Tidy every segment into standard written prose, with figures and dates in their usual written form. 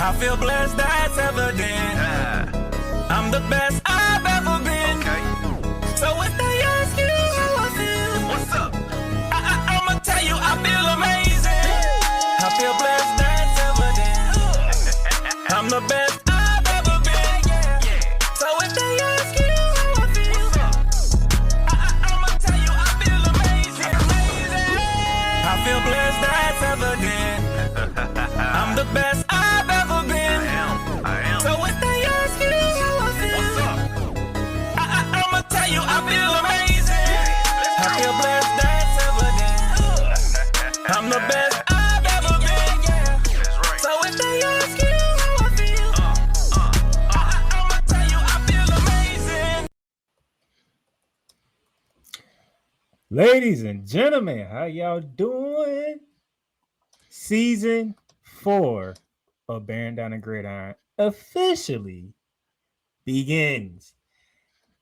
I feel blessed, that's evident. I'm the best I've ever been. Okay. So if they ask you how I feel, What's up? I'ma tell you I feel amazing. I feel blessed, that's evident. I'm the best I've ever been. So if they ask you how I feel, I'ma tell you I feel amazing. I feel blessed, that's evident. I'm the best I've ever been. I am. So if they ask you how I feel, What's up? I'ma tell you I feel amazing. I feel blessed, that's evident. I'm the best I've ever been. That's right. So if they ask you how I feel, I'ma tell you I feel amazing. Ladies and gentlemen, how y'all doing? Season 4 of Down the Gridiron officially begins.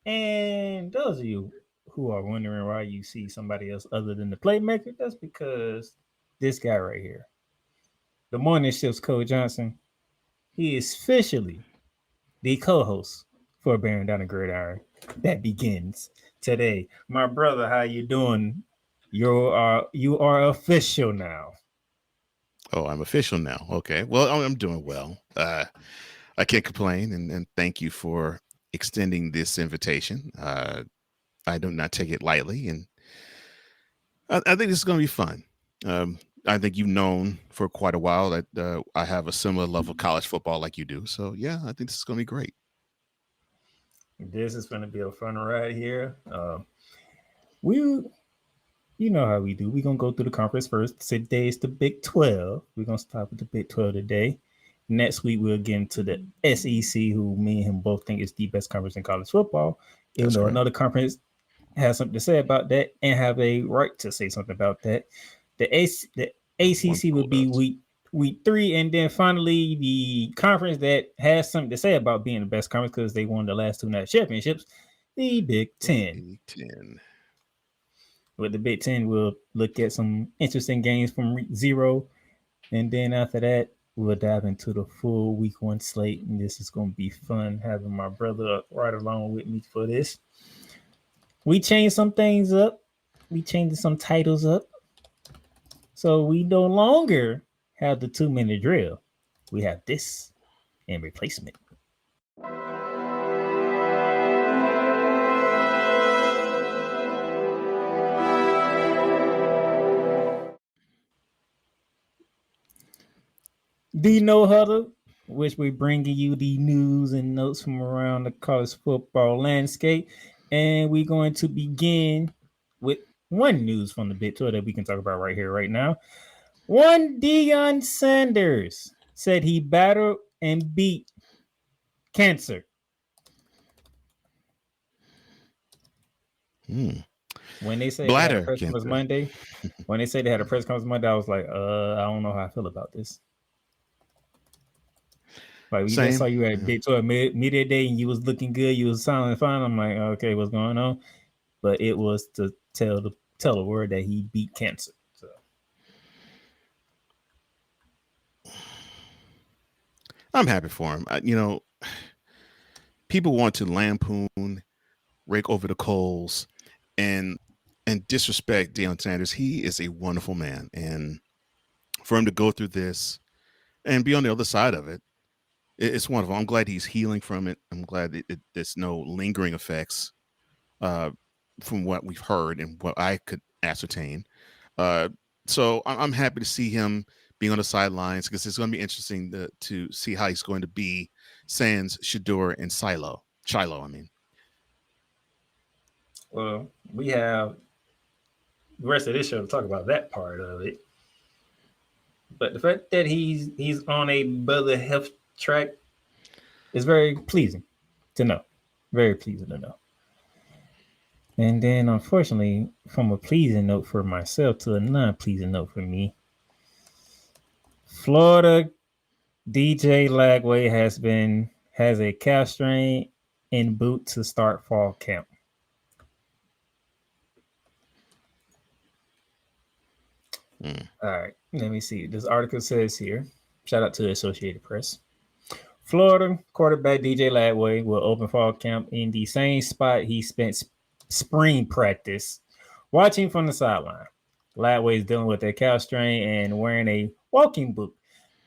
And those of you who are wondering why you see somebody else other than the Playmaker, that's because this guy right here, the Morning Shift's Cole Johnson, he is officially the co-host for Down the Gridiron that begins today. My brother, how you doing? You are official now. Oh, I'm official now. Okay. Well, I'm doing well. I can't complain, and thank you for extending this invitation. I do not take it lightly, and I think this is going to be fun. I think you've known for quite a while that I have a similar level of college football like you do. So, yeah, I think this is going to be great. This is going to be a fun ride here. You know how we do. We're going to go through the conference first. Today is the Big 12. We're going to start with the Big 12 today. Next week, we'll get into the SEC, who me and him both think is the best conference in college football. Even though another conference has something to say about that and have a right to say something about that. The ACC will be week 3. And then finally, the conference that has something to say about being the best conference because they won the last 2 national championships, the Big 10. With the Big 10, we'll look at some interesting games from week 0. And then after that, we'll dive into the full week 1 slate. And this is going to be fun having my brother right along with me for this. We changed some things up. We changed some titles up. So we no longer have the 2-minute drill. We have this and replacement. The No Huddle, which we're bringing you the news and notes from around the college football landscape. And we're going to begin with one news from the Big 12 that we can talk about right here, right now. One Deion Sanders said he battled and beat cancer. When they say Bladder they had a press conference Monday, I was like, I don't know how I feel about this. Like we just saw you at Big 12 media day and you was looking good, you was sounding fine. I'm like, okay, what's going on? But it was to tell the word that he beat cancer. So I'm happy for him. People want to lampoon, rake over the coals, and disrespect Deion Sanders. He is a wonderful man, and for him to go through this and be on the other side of it, it's wonderful. I'm glad he's healing from it. I'm glad that there's no lingering effects from what we've heard and what I could ascertain. So I'm happy to see him being on the sidelines because it's going to be interesting to see how he's going to be sans Shador and Shiloh. Well, we have the rest of this show to talk about that part of it. But the fact that he's on a better health track is very pleasing to know. Very pleasing to know. And then, unfortunately, from a pleasing note for myself to a non-pleasing note for me, Florida DJ Lagway has a calf strain in boot to start fall camp. All right, let me see. This article says here, shout out to the Associated Press. Florida quarterback DJ Ladway will open fall camp in the same spot he spent spring practice, watching from the sideline. Ladway is dealing with a calf strain and wearing a walking boot.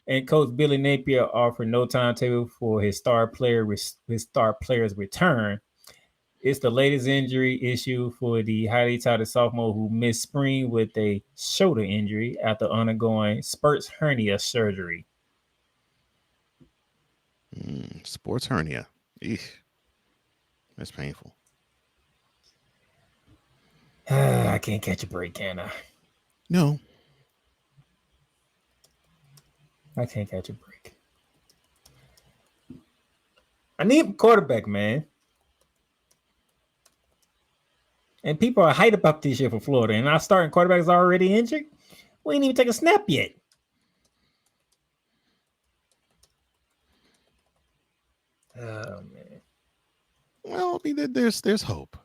And Coach Billy Napier offered no timetable for his star player's return. It's the latest injury issue for the highly touted sophomore who missed spring with a shoulder injury after undergoing Spurs hernia surgery. Sports hernia. Eesh. That's painful. I can't catch a break, can I? No. I can't catch a break. I need a quarterback, man. And people are hyped about this year for Florida. And our starting quarterback is already injured. We ain't even take a snap yet. Oh, man. Well, I mean, there's hope.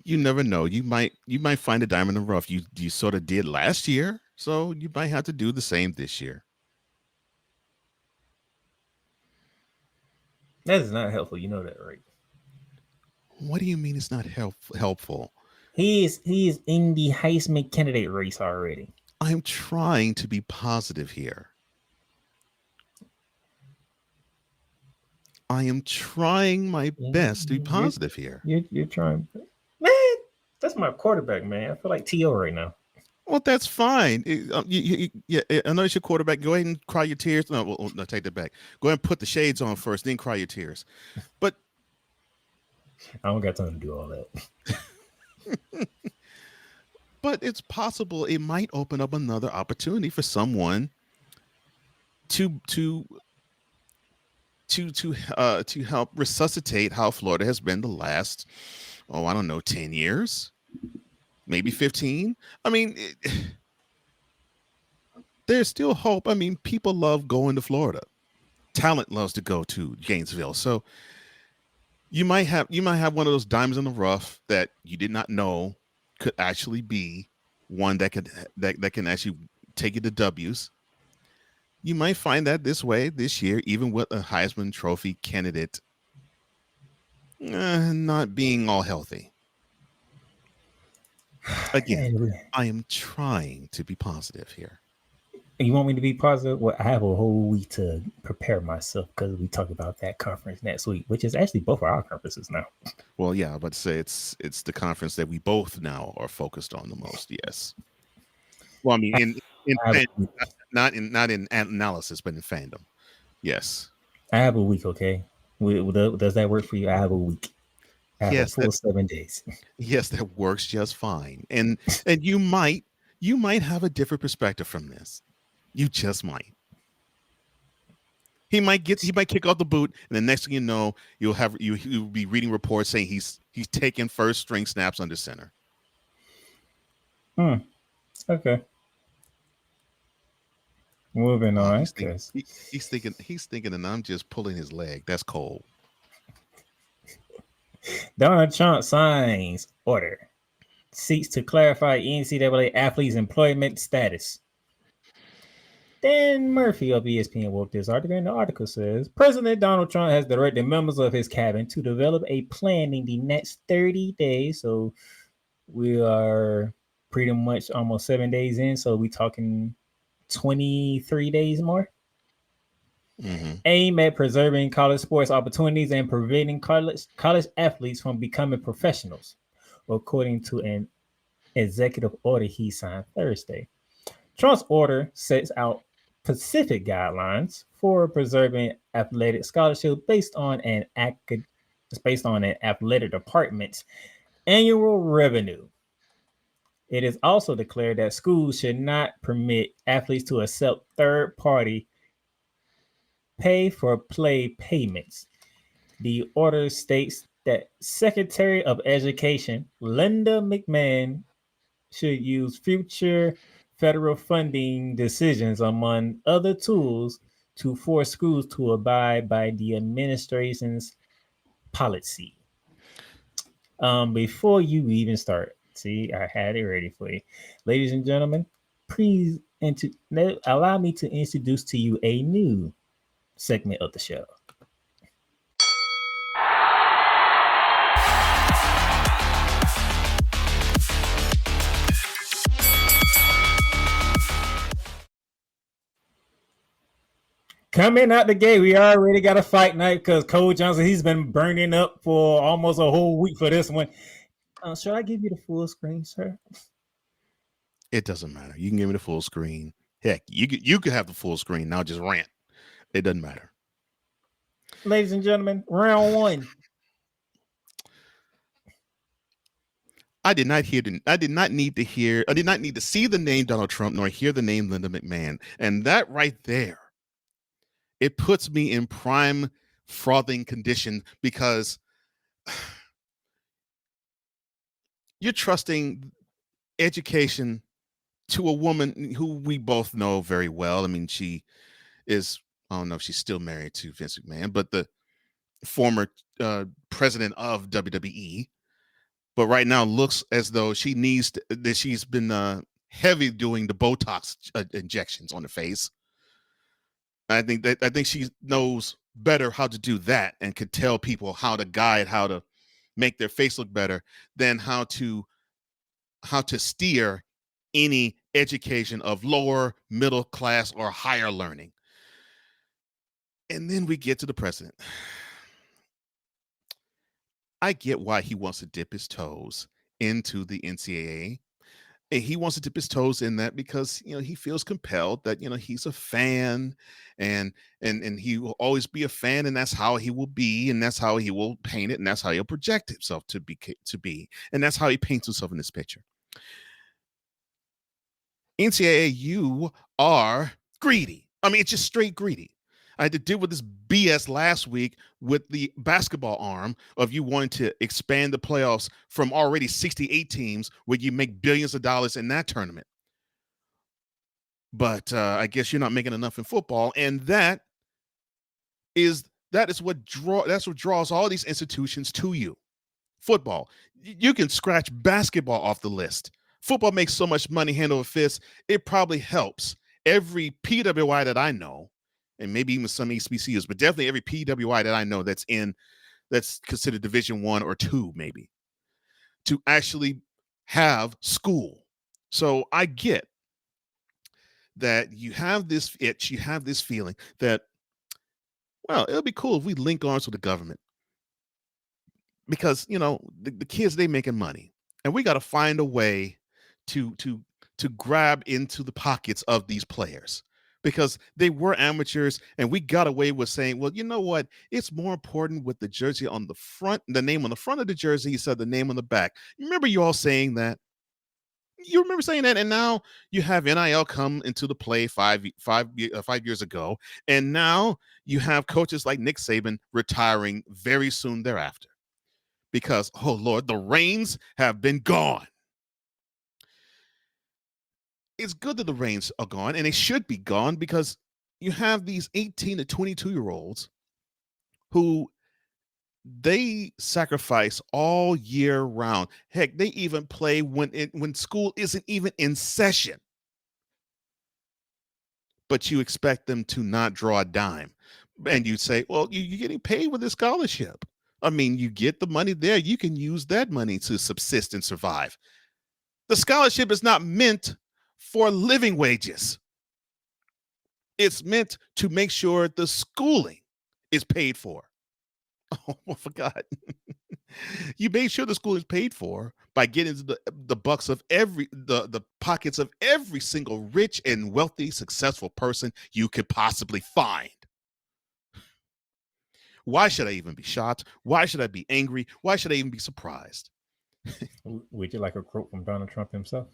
You never know. You might find a diamond in the rough. You sort of did last year, so you might have to do the same this year. That is not helpful. You know that, right? What do you mean it's not helpful? He is in the Heisman candidate race already. I'm trying to be positive here. I am trying my best to be positive here. You're trying. Man, that's my quarterback, man. I feel like T.O. right now. Well, that's fine. Yeah, I know it's your quarterback. Go ahead and cry your tears. No, take that back. Go ahead and put the shades on first, then cry your tears. But I don't got time to do all that. But it's possible it might open up another opportunity for someone to help resuscitate how Florida has been the last, 10 years, maybe 15. I mean, there's still hope. I mean, people love going to Florida. Talent loves to go to Gainesville. So you might have one of those diamonds in the rough that you did not know could actually be one that can actually take you to W's. You might find that this year, even with a Heisman Trophy candidate not being all healthy. Again, I am trying to be positive here. You want me to be positive? Well, I have a whole week to prepare myself because we talk about that conference next week, which is actually both of our conferences now. Well, yeah, but say it's the conference that we both now are focused on the most. Yes. Well, I mean, not in analysis, but in fandom. Yes. I have a week. Okay. Does that work for you? I have a week. I have a full 7 days. Yes, that works just fine. And you might have a different perspective from this. You just might. He might kick off the boot, and the next thing you know, you'll be reading reports saying he's taking first string snaps under center. Okay. Moving on. He's thinking, and I'm just pulling his leg. That's cold. Donald Trump signs order, seeks to clarify NCAA athletes' employment status. Dan Murphy of ESPN wrote this article, and the article says President Donald Trump has directed members of his cabinet to develop a plan in the next 30 days. So we are pretty much almost 7 days in. So we're talking 23 days more. Aim at preserving college sports opportunities and preventing college athletes from becoming professionals, according to an executive order he signed Thursday. Trump's order sets out specific guidelines for preserving athletic scholarship based on an athletic department's annual revenue. It is also declared that schools should not permit athletes to accept third-party pay-for-play payments. The order states that Secretary of Education Linda McMahon should use future federal funding decisions, among other tools, to force schools to abide by the administration's policy. Before you even start, see, I had it ready for you. Ladies and gentlemen, please allow me to introduce to you a new segment of the show. Coming out the gate, we already got a fight night because Cole Johnson, he's been burning up for almost a whole week for this one. Should I give you the full screen, sir? It doesn't matter. You can give me the full screen. Heck, you could have the full screen. Now just rant. It doesn't matter. Ladies and gentlemen, round one. I did not need to see the name Donald Trump nor hear the name Linda McMahon. And that right there, it puts me in prime frothing condition because you're trusting education to a woman who we both know very well. I mean, she is, I don't know if she's still married to Vince McMahon, but the former president of WWE. But right now looks as though she's been heavy doing the Botox injections on the face. I think she knows better how to do that and could tell people how to make their face look better than how to steer any education of lower, middle class, or higher learning. And then we get to the president. I get why he wants to dip his toes into the NCAA. And he wants to dip his toes in that because, he feels compelled that, he's a fan and he will always be a fan, and that's how he will be, and that's how he will paint it, and that's how he'll project himself to be. And that's how he paints himself in this picture. NCAA, you are greedy. I mean, it's just straight greedy. I had to deal with this BS last week with the basketball arm of you wanting to expand the playoffs from already 68 teams where you make billions of dollars in that tournament. But I guess you're not making enough in football. And that is what draws all these institutions to you. Football. You can scratch basketball off the list. Football makes so much money hand over fist. It probably helps every PWI that I know, and maybe even some HBCUs, but definitely every PWI that I know that's considered Division 1 or 2, maybe, to actually have school. So I get that you have this itch, you have this feeling that, well, it'll be cool if we link arms with the government because, the kids, they making money, and we got to find a way to grab into the pockets of these players because they were amateurs, and we got away with saying, well, you know what? It's more important with the jersey on the front, the name on the front of the jersey, instead of the name on the back. You remember you all saying that? You remember saying that, and now you have NIL come into the play 5 years ago, and now you have coaches like Nick Saban retiring very soon thereafter because, oh Lord, the reins have been gone. It's good that the reins are gone, and they should be gone because you have these 18 to 22-year-olds who they sacrifice all year round. Heck, they even play when school isn't even in session. But you expect them to not draw a dime. And you say, well, you're getting paid with a scholarship. I mean, you get the money there. You can use that money to subsist and survive. The scholarship is not meant for living wages. It's meant to make sure the schooling is paid for. Oh, I forgot. You made sure the school is paid for by getting the bucks of the pockets of every single rich and wealthy, successful person you could possibly find. Why should I even be shocked? Why should I be angry? Why should I even be surprised? Would you like a quote from Donald Trump himself?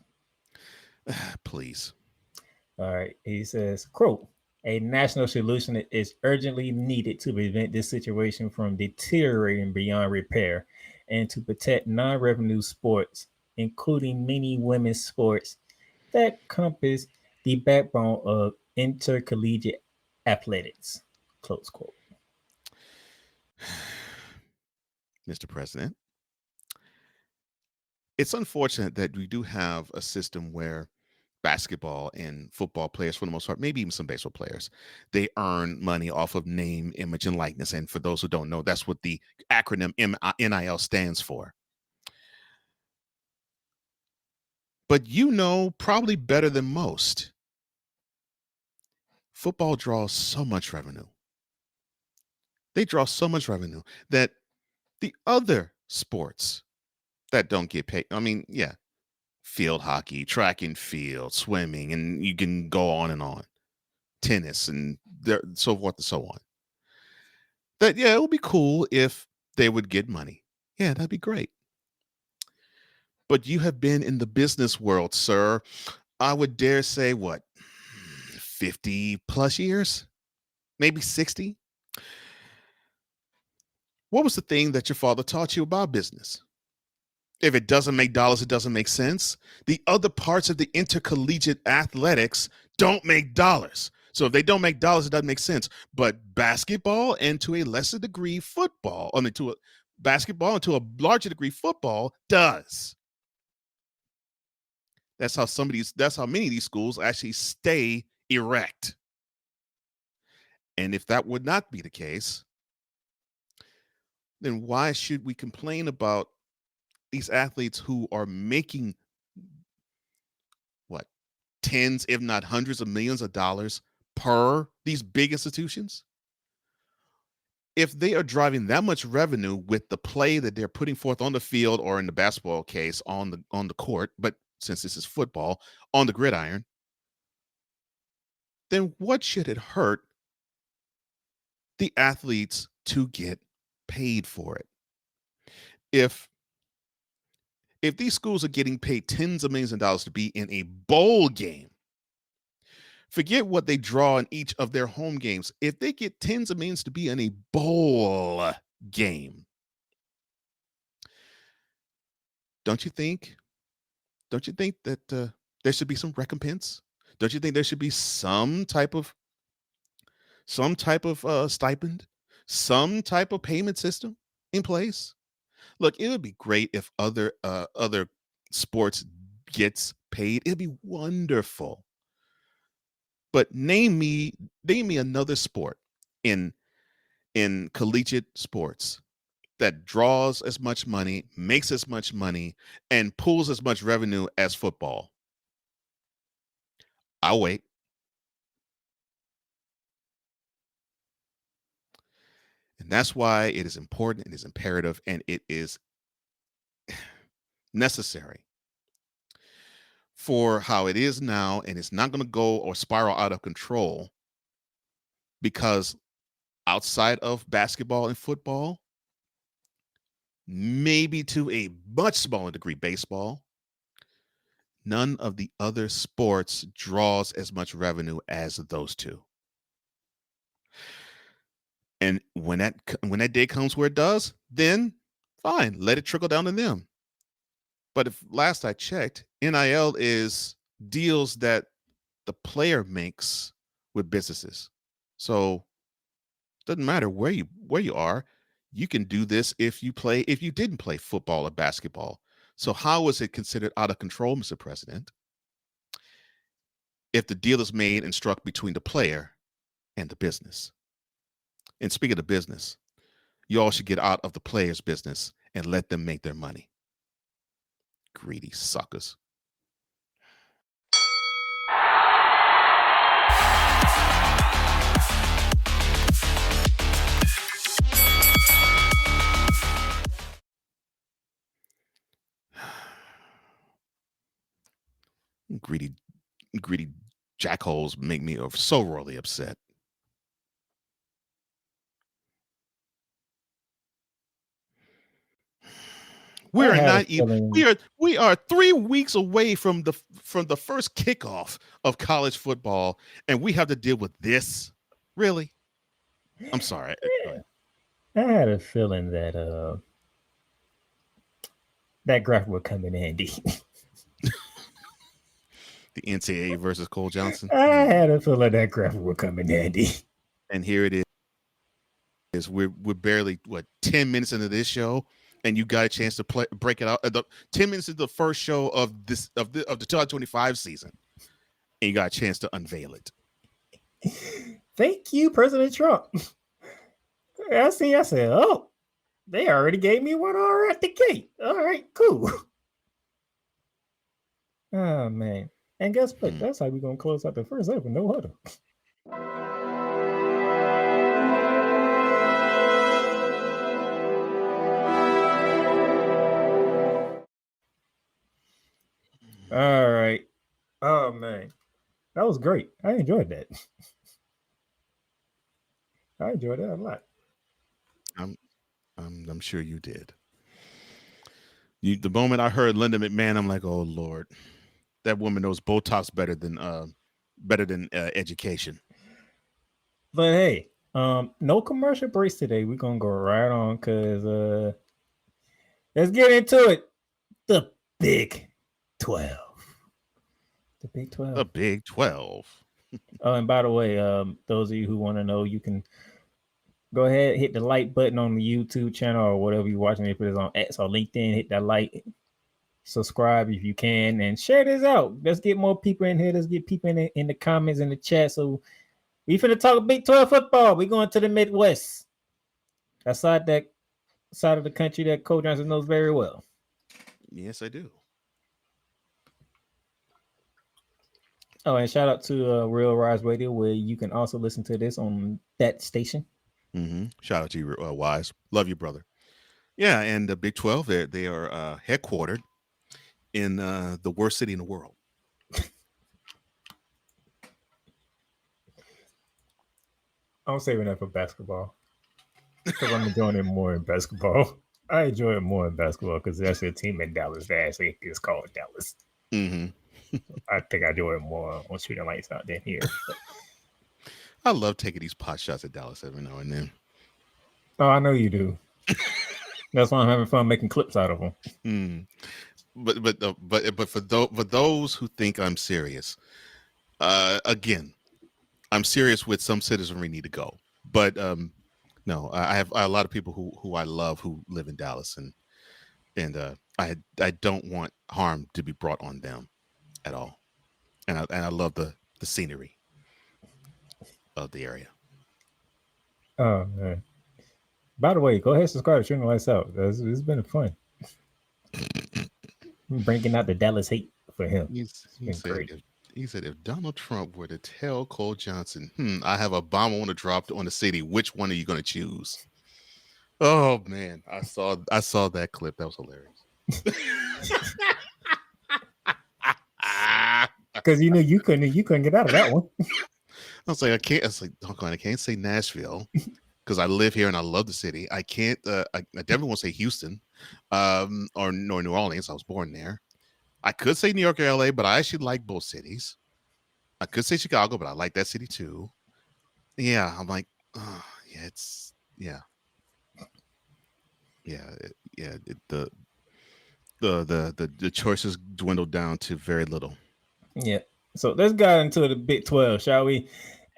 Please. All right. He says, quote, "A national solution is urgently needed to prevent this situation from deteriorating beyond repair and to protect non-revenue sports, including many women's sports that encompass the backbone of intercollegiate athletics." Close quote. Mr. President, it's unfortunate that we do have a system where basketball and football players, for the most part, maybe even some baseball players, they earn money off of name, image, and likeness. And for those who don't know, that's what the acronym NIL stands for. But probably better than most, football draws so much revenue. They draw so much revenue that the other sports that don't get paid, field hockey, track and field, swimming, and you can go on, tennis, and so forth and so on. That, it would be cool if they would get money. Yeah, that'd be great. But you have been in the business world, sir, I would dare say, 50 plus years? Maybe 60? What was the thing that your father taught you about business? If it doesn't make dollars, it doesn't make sense. The other parts of the intercollegiate athletics don't make dollars. So if they don't make dollars, it doesn't make sense. But basketball, and to a lesser degree, football, basketball, and to a larger degree, football does. That's how many of these schools actually stay erect. And if that would not be the case, then why should we complain about these athletes who are making tens, if not hundreds of millions of dollars per these big institutions? If they are driving that much revenue with the play that they're putting forth on the field, or in the basketball case on the court, but since this is football, on the gridiron, then what should it hurt the athletes to get paid for it? If these schools are getting paid tens of millions of dollars to be in a bowl game, forget what they draw in each of their home games. If they get tens of millions to be in a bowl game, don't you think that there should be some recompense? Don't you think there should be some type of stipend, some type of payment system in place? Look, it would be great if other sports gets paid. It'd be wonderful. But name me another sport in collegiate sports that draws as much money, makes as much money, and pulls as much revenue as football. I'll wait. And that's why it is important, it is imperative, and it is necessary for how it is now, and it's not going to go or spiral out of control, because outside of basketball and football, maybe to a much smaller degree baseball, none of the other sports draws as much revenue as those two. And when that day comes where it does, then fine, let it trickle down to them. But if last I checked, NIL is deals that the player makes with businesses. So it doesn't matter where you are, you can do this if you didn't play football or basketball. So how is it considered out of control, Mr. President, if the deal is made and struck between the player and the business? And speaking of business, you all should get out of the player's business and let them make their money. Greedy suckers. Greedy jackholes make me so royally upset. We are 3 weeks away from the first kickoff of college football, and we have to deal with this. Really? I'm sorry. I had a feeling that that graphic would come in handy. The NCAA versus Cole Johnson. I had a feeling that graphic would come in handy. And here it is. We're barely 10 minutes into this show, and you got a chance to break it out. 10 minutes into the first show of the 2025 season, and you got a chance to unveil it. Thank you, President Trump. I said, oh, they already gave me one hour at the gate. All right, cool. Oh, man. And guess what? That's how we're going to close out the first episode. No huddle. All right. Oh, man. That was great. I enjoyed that. I enjoyed that a lot. I'm sure you did. The moment I heard Linda McMahon, I'm like, oh Lord, that woman knows Botox better than education. But hey, no commercial breaks today. We're gonna go right on because let's get into it. The Big 12. The Big 12. The Big 12. Oh, and by the way, those of you who want to know, you can go ahead, hit the like button on the YouTube channel or whatever you're watching. If it is on X or LinkedIn, hit that like, subscribe if you can, and share this out. Let's get more people in here. Let's get people in the comments, in the chat. So we finna talk Big 12 football. We're going to the Midwest. That side of the country that Cole Johnson knows very well. Yes, I do. Oh, and shout out to Real Rise Radio, where you can also listen to this on that station. Mm-hmm. Shout out to you, Wise. Love you, brother. Yeah, and the Big 12, they are headquartered in the worst city in the world. I'm saving that for basketball because I'm enjoying it more in basketball. I enjoy it more in basketball because there's actually a team in Dallas that actually is called Dallas. Mm-hmm. I think I enjoy it more on shooting lights out than here. I love taking these pot shots at Dallas every now and then. Oh, I know you do. That's why I'm having fun making clips out of them. Mm. But for those who think I'm serious, again, I'm serious with some citizenry need to go. But no, I have a lot of people who I love who live in Dallas, and I don't want harm to be brought on them at all. And I love the scenery of the area. Oh man. By the way, go ahead and subscribe to Shooting Lights Out. It's been fun. Bringing out the Dallas hate for him. He said, if Donald Trump were to tell Cole Johnson, I have a bomb I want to drop on the city, which one are you going to choose? Oh man, I saw that clip. That was hilarious. Because you couldn't get out of that one. I was like, I can't say Nashville because I live here and I love the city. I can't. I definitely won't say Houston, or New Orleans. I was born there. I could say New York or LA, but I actually like both cities. I could say Chicago, but I like that city too. Yeah, I'm like, the choices dwindled down to very little. Yeah. So let's get into the Big 12, shall we?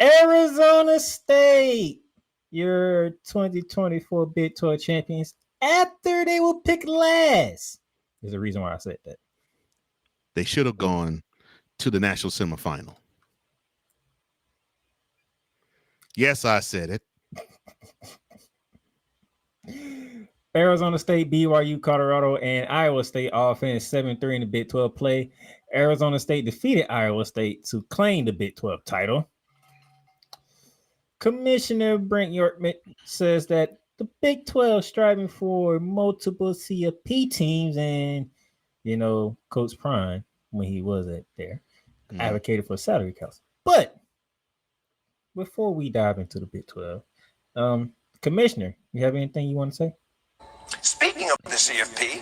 Arizona State, your 2024 Big 12 champions, after they were picked last. There's a reason why I said that. They should have gone to the national semifinal. Yes, I said it. Arizona State, BYU, Colorado, and Iowa State all finished 7-3 in the Big 12 play. Arizona State defeated Iowa State to claim the Big 12 title. Commissioner Brent Yorkman says that the Big 12 striving for multiple CFP teams, and Coach Prime, when he was there, advocated for salary cuts. But before we dive into the Big 12, Commissioner, you have anything you want to say? Speaking of the CFP,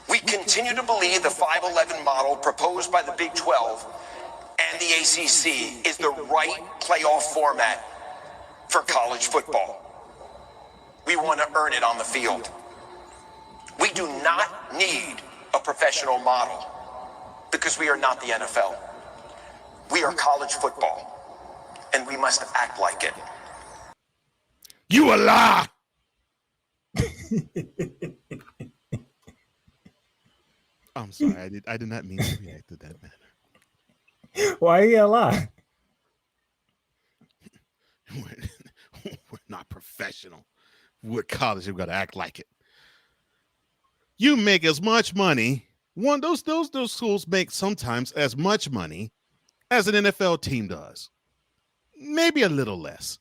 we continue to believe the 5-11 model proposed by the Big 12 and the ACC is the right playoff format for college football. We want to earn it on the field. We do not need a professional model because we are not the NFL. We are college football, and we must act like it. You a lie! I'm sorry, I did not mean to react to that manner. Why you lie? We're not professional. We're college. We've got to act like it. You make as much money. Those schools make sometimes as much money as an NFL team does. Maybe a little less.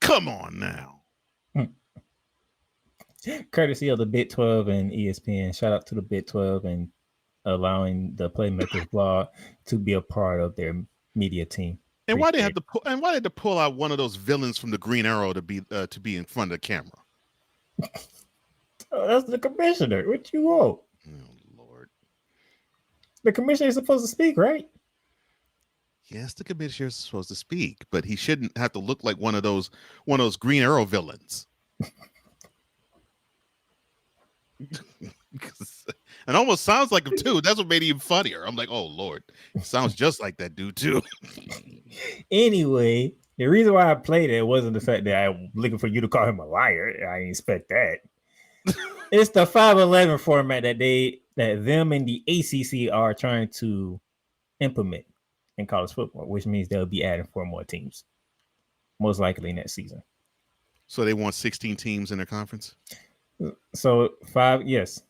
Come on now. Courtesy of the Big 12 and ESPN. Shout out to the Big 12 and allowing the Playmakers blog to be a part of their media team. And why they had to pull out one of those villains from the Green Arrow to be in front of the camera? Oh, that's the commissioner. What you want? Oh Lord. The commissioner is supposed to speak, right? Yes, the commissioner is supposed to speak, but he shouldn't have to look like one of those Green Arrow villains. And almost sounds like him too. That's what made it even funnier. I'm like, oh Lord, it sounds just like that dude too. Anyway, the reason why I played it wasn't the fact that I'm looking for you to call him a liar. I didn't expect that. It's the 5-11 format that them and the ACC are trying to implement in college football, which means they'll be adding 4 more teams, most likely next season. So they want 16 teams in their conference. So 5, yes.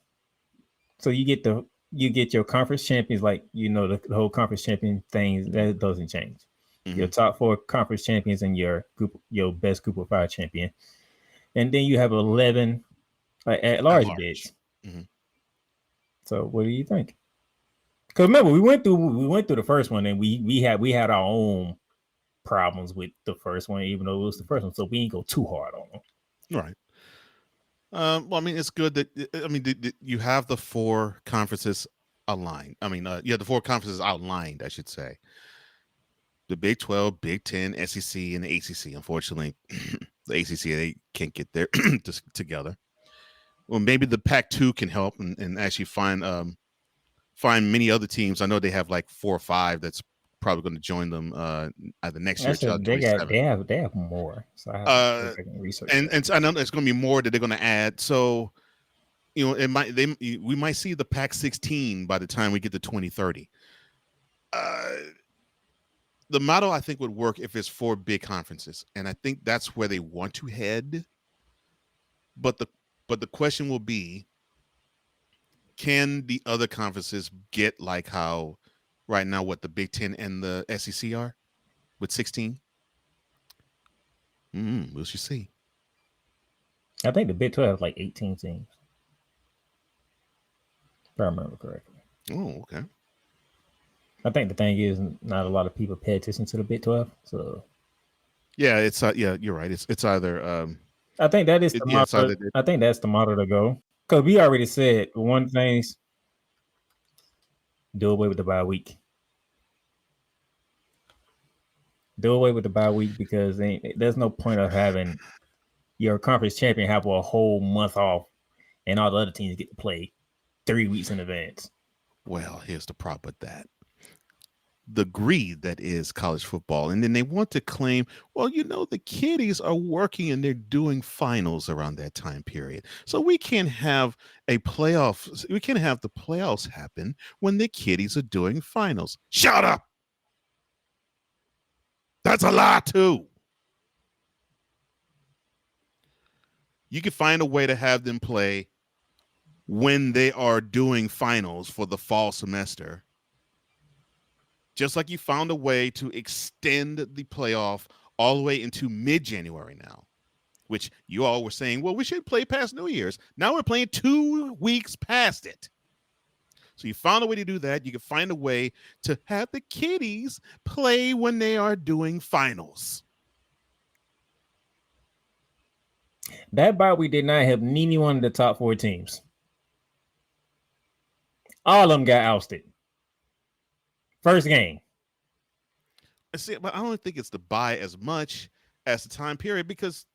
So you get your conference champions, like the whole conference champion thing that doesn't change. Mm-hmm. Your top 4 conference champions and your best group of 5 champion, and then you have 11 at large bids. Mm-hmm. So what do you think? Because remember, we went through the first one, and we had our own problems with the first one, even though it was the first one. So we ain't go too hard on them. Right. Well, I mean, it's good that you have the 4 conferences aligned. I mean, you have the 4 conferences outlined, I should say. The Big 12, Big 10, SEC, and the ACC. Unfortunately, the ACC, they can't get there together. Well, maybe the Pac-2 can help and actually find many other teams. I know they have like 4 or 5 that's probably going to join them either next year. They have more. So I have to research. And so I know there's going to be more that they're going to add. So we might see the Pac-16 by the time we get to 2030. The model I think would work if it's 4 big conferences, and I think that's where they want to head. But the question will be, can the other conferences get like how right now what the Big 10 and the SEC are with 16? We'll see. I think the Big 12 has like 18 teams, if I remember correctly. Oh, okay. I think the thing is not a lot of people pay attention to the Big 12. So yeah, it's you're right. It's either I think that is the model. I think that's the model to go. Because we already said one thing: do away with the bye week. Do away with the bye week because there's no point of having your conference champion have a whole month off, and all the other teams get to play 3 weeks in advance. Well, here's the problem with that. The greed that is college football. And then they want to claim, well, the kiddies are working and they're doing finals around that time period. So we can't have the playoffs happen when the kiddies are doing finals. Shut up. That's a lie too. You can find a way to have them play when they are doing finals for the fall semester. Just like you found a way to extend the playoff all the way into mid-January now, which you all were saying, well, we should play past New Year's. Now we're playing 2 weeks past it. So you found a way to do that. You can find a way to have the kiddies play when they are doing finals. That bye we did not have any one of the top 4 teams. All of them got ousted. First game. See, but I don't think it's the bye as much as the time period because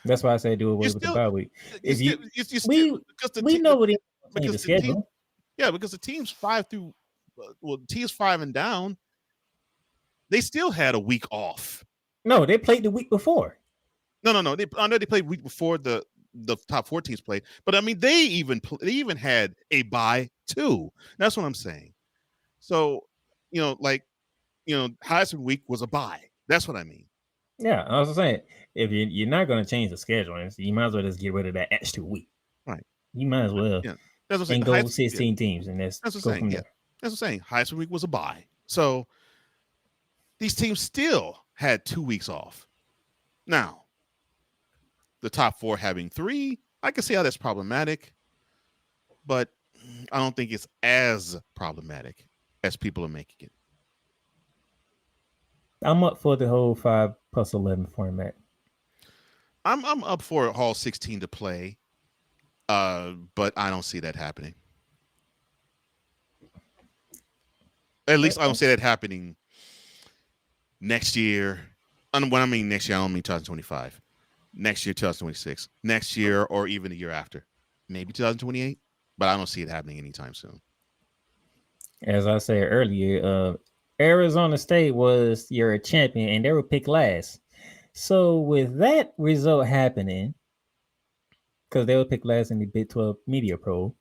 that's why I say do away with the bye week. We know what the schedule. Because the teams 5 through teams 5 and down, they still had a week off. No, they played the week before. No. I know they played week before the top 4 teams played, but I mean they even had a bye too. That's what I'm saying. So, Heisman week was a bye. That's what I mean. Yeah, I was saying, if you're not going to change the schedule, you might as well just get rid of that extra week. Right. You might as well Yeah. That's what I'm saying. and go 16 teams, and That's what go I'm saying. from Yeah. there. That's what I'm saying. Heisman week was a bye. So these teams still had 2 weeks off. Now, the top 4 having 3, I can see how that's problematic, but I don't think it's as problematic as people are making it. I'm up for the whole 5+11 format. I'm up for all 16 to play, but I don't see that happening. At least I don't see that happening next year. And when I mean next year, I don't mean 2025. Next year, 2026. Next year, or even the year after. Maybe 2028, but I don't see it happening anytime soon. As I said earlier, Arizona State was your champion, and they were picked last. So with that result happening, because they were picked last in the Big 12 Media Pro,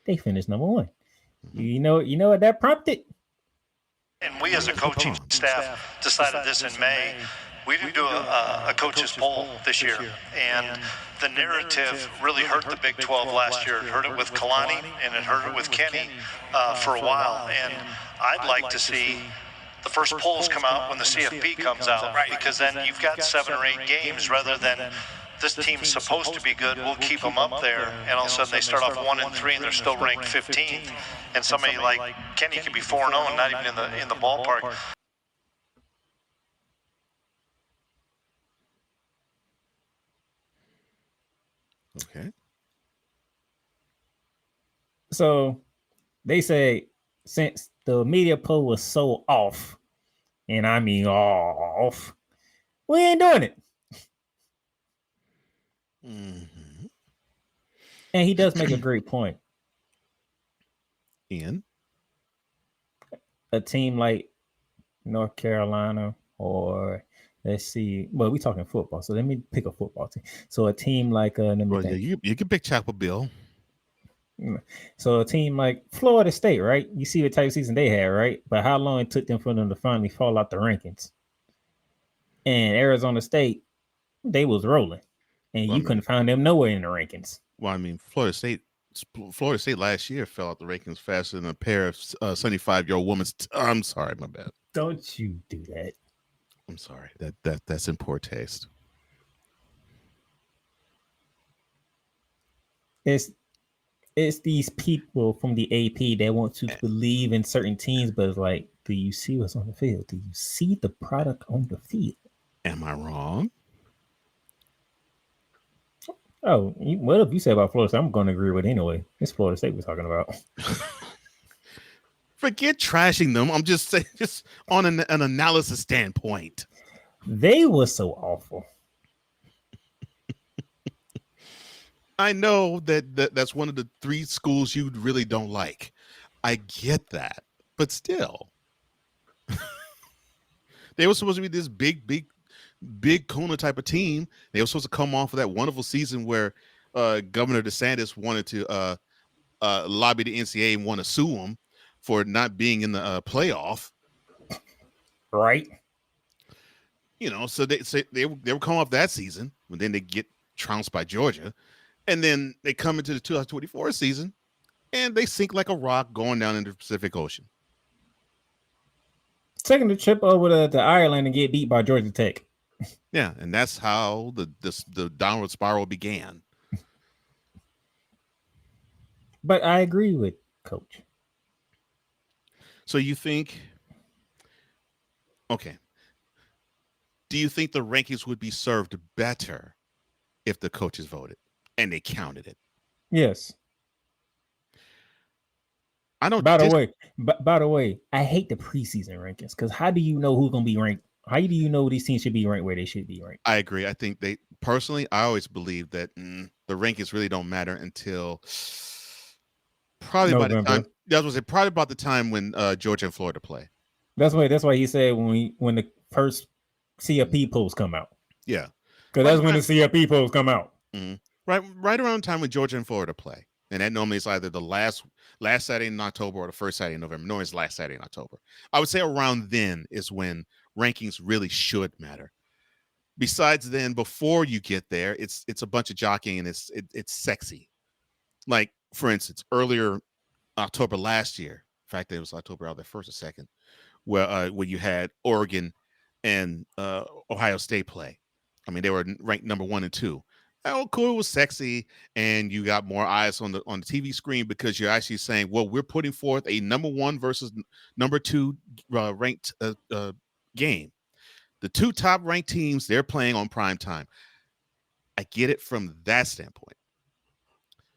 they finished number 1. Mm-hmm. You know what that prompted? And we as a coaching staff decided this in May. We didn't do a coach's poll this year, and the narrative really hurt the Big 12 last year. It hurt it with Kalani, and it hurt it with Kenny for a while. And I'd like to see the first polls come out when the CFP comes out, because then you've got 7 or 8 games rather than this team's supposed to be good, we'll keep them up there, and all of a sudden they start off 1-3 and they're still ranked 15th, and somebody like Kenny could be 4-0 and not even in the ballpark. Okay. So they say since the media poll was so off, and I mean off, we ain't doing it. Mm-hmm. And he does make a great point. Ian? A team like North Carolina, or let's see, well, we're talking football, so let me pick a football team. So a team like you can pick Chapel Bill. So a team like Florida State, right? You see what type of season they had, right? But how long it took them for them to finally fall out the rankings? And Arizona State, they was rolling, and you couldn't find them nowhere in the rankings. Well, I mean, Florida State last year fell out the rankings faster than a pair of 75-year-old women's. I'm sorry, my bad. Don't you do that? I'm sorry. That's in poor taste. It's these people from the AP that want to believe in certain teams, but it's like, do you see what's on the field? Do you see the product on the field? Am I wrong? Oh, whatever you say about Florida State, I'm going to agree with anyway. It's Florida State we're talking about. Forget trashing them. I'm just saying, just on an analysis standpoint. They were so awful. I know that's one of the 3 schools you really don't like. I get that. But still. They were supposed to be this big Kuna type of team. They were supposed to come off of that wonderful season where Governor DeSantis wanted to lobby the NCAA and want to sue him for not being in the playoff. Right. So they would come off that season, but then they get trounced by Georgia. And then they come into the 2024 season and they sink like a rock going down into the Pacific Ocean. Taking the trip over to Ireland and get beat by Georgia Tech. Yeah, and that's how the downward spiral began. But I agree with Coach. So you think, okay, do you think the rankings would be served better if the coaches voted and they counted it? Yes. I don't. By the way, I hate the preseason rankings, because how do you know who's going to be ranked? How do you know these teams should be ranked where they should be ranked? I agree. I think I always believe that the rankings really don't matter until probably by the time. That was probably about the time when Georgia and Florida play. That's why he said when the first CFP polls come out. Yeah, because that's when the CFP polls come out. Mm-hmm. Right around the time when Georgia and Florida play. And that normally is either the last Saturday in October or the first Saturday in November. Normally it's last Saturday in October. I would say around then is when rankings really should matter. Besides then, before you get there, it's a bunch of jockeying and it's sexy. Like, for instance, earlier October last year, in fact, it was October either 1st or 2nd, where you had Oregon and Ohio State play. I mean, they were ranked number 1 and 2. Oh, cool, it was sexy, and you got more eyes on the TV screen because you're actually saying, well, we're putting forth a number 1 versus number 2 ranked game. The 2 top ranked teams, they're playing on prime time. I get it from that standpoint.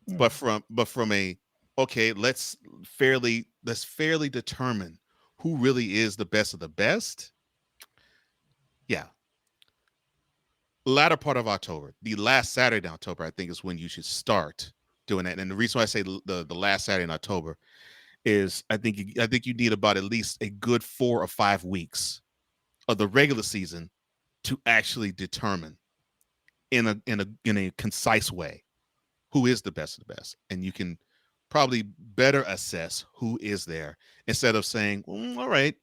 But from a, okay, let's fairly determine who really is the best of the best. Yeah. Latter part of October, the last Saturday in October, I think is when you should start doing that. And the reason why I say the last Saturday in October is I think you need about at least a good 4 or 5 weeks of the regular season to actually determine in a concise way who is the best of the best. And you can probably better assess who is there instead of saying, all right,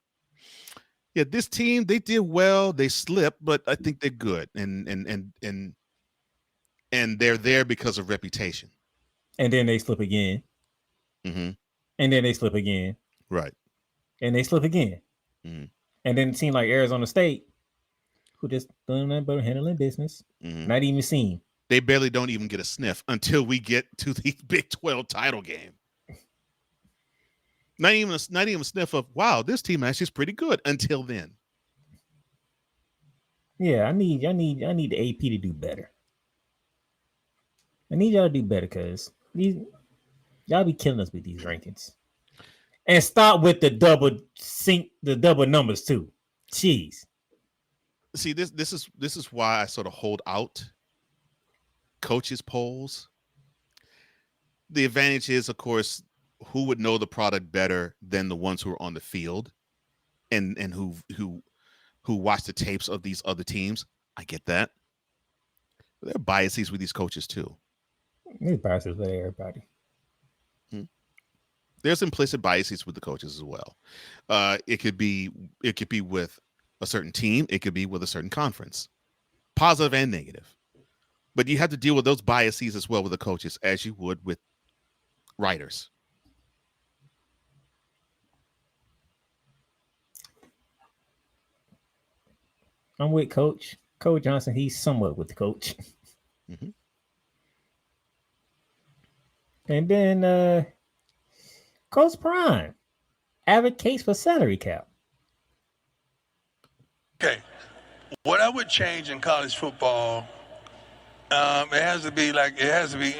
yeah, this team, they did well, they slipped, but I think they're good. And they're there because of reputation. And then they slip again. Mm-hmm. And then they slip again. Right. And they slip again. Mm-hmm. And then it seemed like Arizona State, who just doing nothing but handling business, not even seen. They barely don't even get a sniff until we get to the Big 12 title game. Not even a sniff of, wow, this team actually is pretty good until then. Yeah, I need the AP to do better. I need y'all to do better because y'all be killing us with these rankings. And start with the double numbers too. Jeez. See, this is why I sort of hold out coaches polls. The advantage is, of course, who would know the product better than the ones who are on the field and who watch the tapes of these other teams. I get that. But there are biases with these coaches too. There's biases with everybody. There's implicit biases with the coaches as well. It could be with a certain team. It could be with a certain conference, positive and negative. But you have to deal with those biases as well with the coaches as you would with writers. I'm with Coach Cole Johnson. He's somewhat with the coach. Mm-hmm. And then Coach Prime advocates for salary cap. Okay. What I would change in college football, it has to be,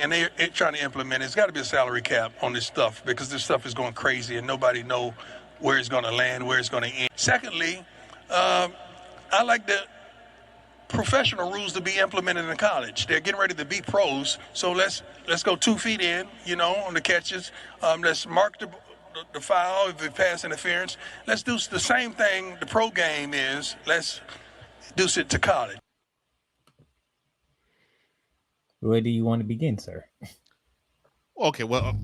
and they're trying to implement it. It's got to be a salary cap on this stuff because this stuff is going crazy and nobody know where it's going to land, where it's going to end. Secondly, I like the professional rules to be implemented in college. They're getting ready to be pros, so let's go 2 feet in, on the catches. Let's mark the foul if it pass interference. Let's do the same thing the pro game is. Let's do it to college. Where do you want to begin, sir? Okay, well,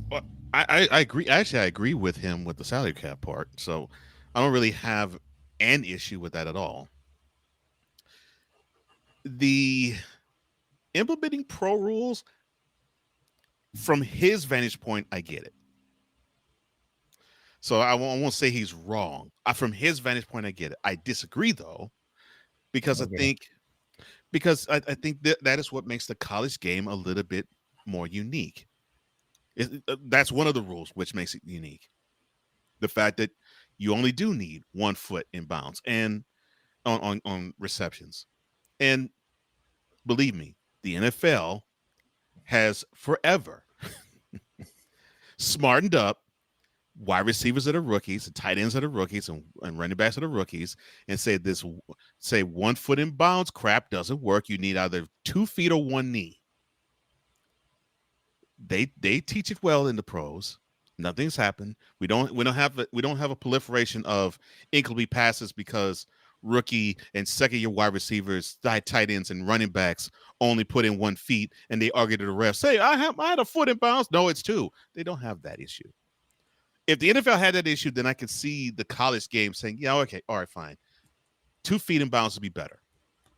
I agree. Actually, I agree with him with the salary cap part. So I don't really have an issue with that at all. The implementing pro rules, from his vantage point, I get it. So I won't say he's wrong. From his vantage point, I get it. I disagree, though, because okay. I think that is what makes the college game a little bit more unique. That's one of the rules which makes it unique. The fact that you only do need 1 foot in bounds and on receptions. And believe me, the NFL has forever smartened up wide receivers that are rookies and tight ends that are rookies and running backs that are rookies and say 1 foot in bounds crap doesn't work. You need either 2 feet or 1 knee. They teach it well in the pros. Nothing's happened. We don't have a proliferation of incomplete passes because rookie and second-year wide receivers, tight ends, and running backs only put in 1 feet, and they argue to the refs, say, I had a foot in bounds. No, it's 2. They don't have that issue. If the NFL had that issue, then I could see the college game saying, yeah, okay, all right, fine. 2 feet in bounds would be better.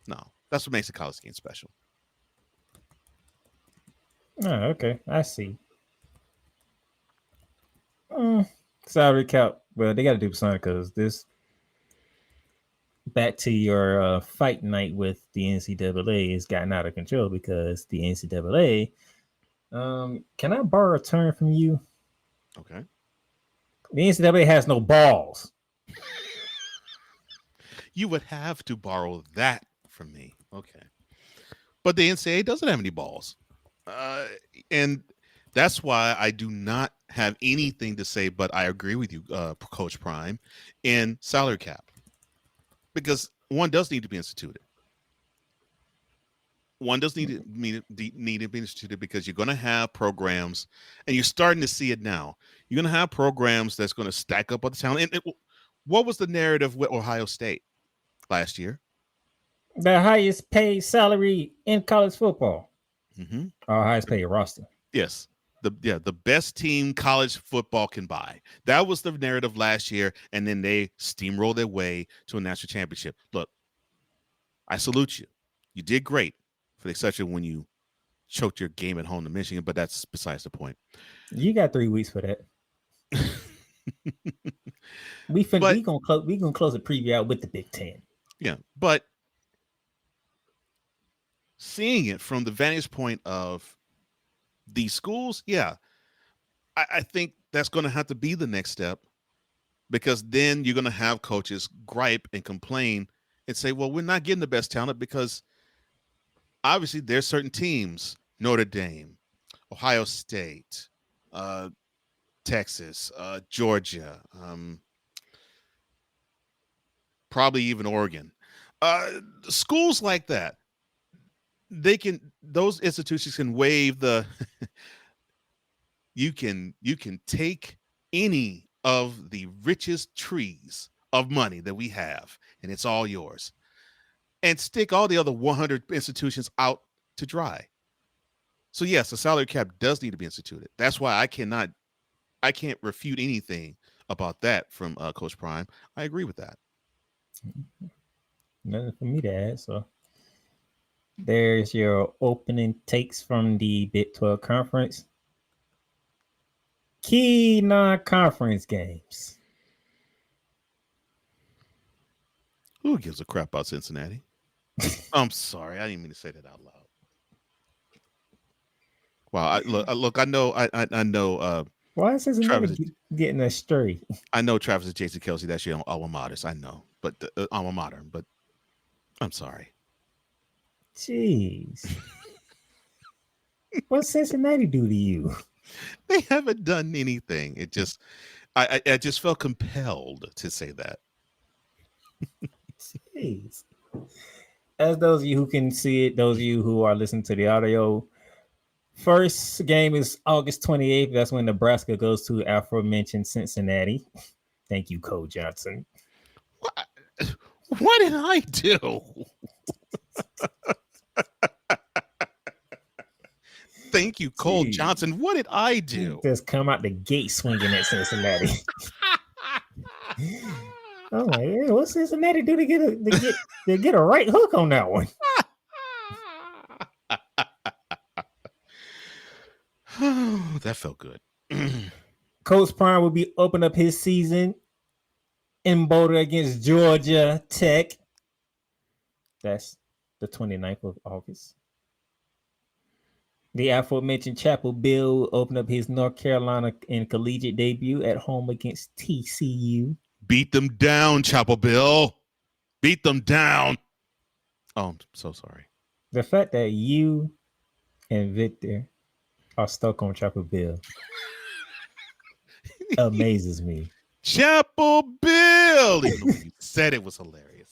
No, that's what makes the college game special. Oh, okay. I see. Salary cap. Well, they got to do something because this. Back to your fight night with the NCAA has gotten out of control because the NCAA. Can I borrow a term from you? Okay. The NCAA has no balls. You would have to borrow that from me. Okay. But the NCAA doesn't have any balls. And that's why I do not have anything to say, but I agree with you, Coach Prime, in salary cap. Because one does need to be instituted. One does need to be instituted because you're going to have programs, and you're starting to see it now. You're going to have programs that's going to stack up on the talent. And what was the narrative with Ohio State last year? The highest paid salary in college football. Mm-hmm. Our highest paid roster. Yes. The best team college football can buy. That was the narrative last year, and then they steamrolled their way to a national championship. Look, I salute you. You did great, for the exception when you choked your game at home to Michigan, but that's besides the point. You got 3 weeks for that. we gonna close the preview out with the Big Ten. Yeah, but seeing it from the vantage point of these schools, yeah, I think that's going to have to be the next step, because then you're going to have coaches gripe and complain and say, well, we're not getting the best talent because obviously there's certain teams, Notre Dame, Ohio State, Texas, Georgia, probably even Oregon, schools like that. Those institutions can waive the you can take any of the richest trees of money that we have, and it's all yours, and stick all the other 100 institutions out to dry. So yes, the salary cap does need to be instituted. That's why I can't refute anything about that from Coach Prime. I agree with that. Nothing for me to add, so there's your opening takes from the Big 12 Conference. Key non-conference games. Who gives a crap about Cincinnati? I'm sorry, I didn't mean to say that out loud. Wow, I know. Why is Cincinnati getting astray? I know Travis and Jason Kelsey. That's your alma maters. I know, but alma mater. But I'm sorry. Jeez. What Cincinnati do to you? They haven't done anything. It just, I just felt compelled to say that. Jeez. As those of you who can see it, those of you who are listening to the audio, first game is August 28th. That's when Nebraska goes to aforementioned Cincinnati. Thank you, Cole Johnson. What did I do? Thank you, Cole Johnson. What did I do? Just come out the gate swinging at Cincinnati. Oh my God, what Cincinnati do to get a right hook on that one? Oh, that felt good. Coach Prime will be opening up his season in Boulder against Georgia Tech. That's the 29th of August. The aforementioned Chapel Bill will open up his North Carolina and collegiate debut at home against TCU. Beat them down, Chapel Bill. Beat them down. Oh, I'm so sorry. The fact that you and Victor are stuck on Chapel Bill amazes me. Chapel Bill. Even when you said it was hilarious.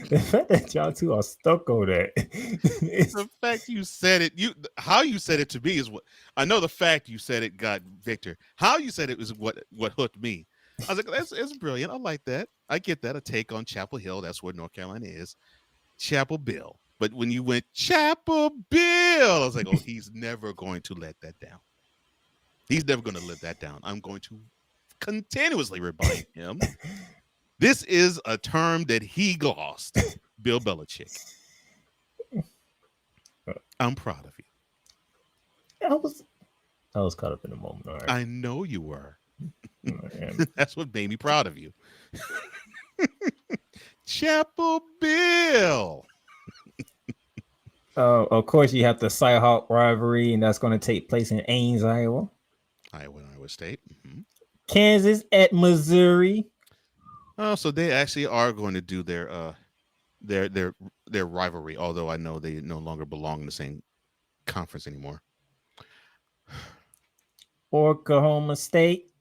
The fact that y'all two are stuck on that. The fact you said it, how you said it to me is what I know. The fact you said it got Victor. How you said it was what hooked me. I was like, that's brilliant. I like that. I get that. A take on Chapel Hill. That's where North Carolina is. Chapel Bill. But when you went Chapel Bill, I was like, oh, he's never going to let that down. He's never going to let that down. I'm going to continuously remind him. This is a term that he lost, Bill Belichick. I'm proud of you. I was caught up in the moment. All right. I know you were. That's what made me proud of you. Chapel Bill. Of course, you have the Cyhawk rivalry, and that's going to take place in Ames, Iowa. Iowa State. Mm-hmm. Kansas at Missouri. Oh, so they actually are going to do their rivalry, although I know they no longer belong in the same conference anymore. Oklahoma State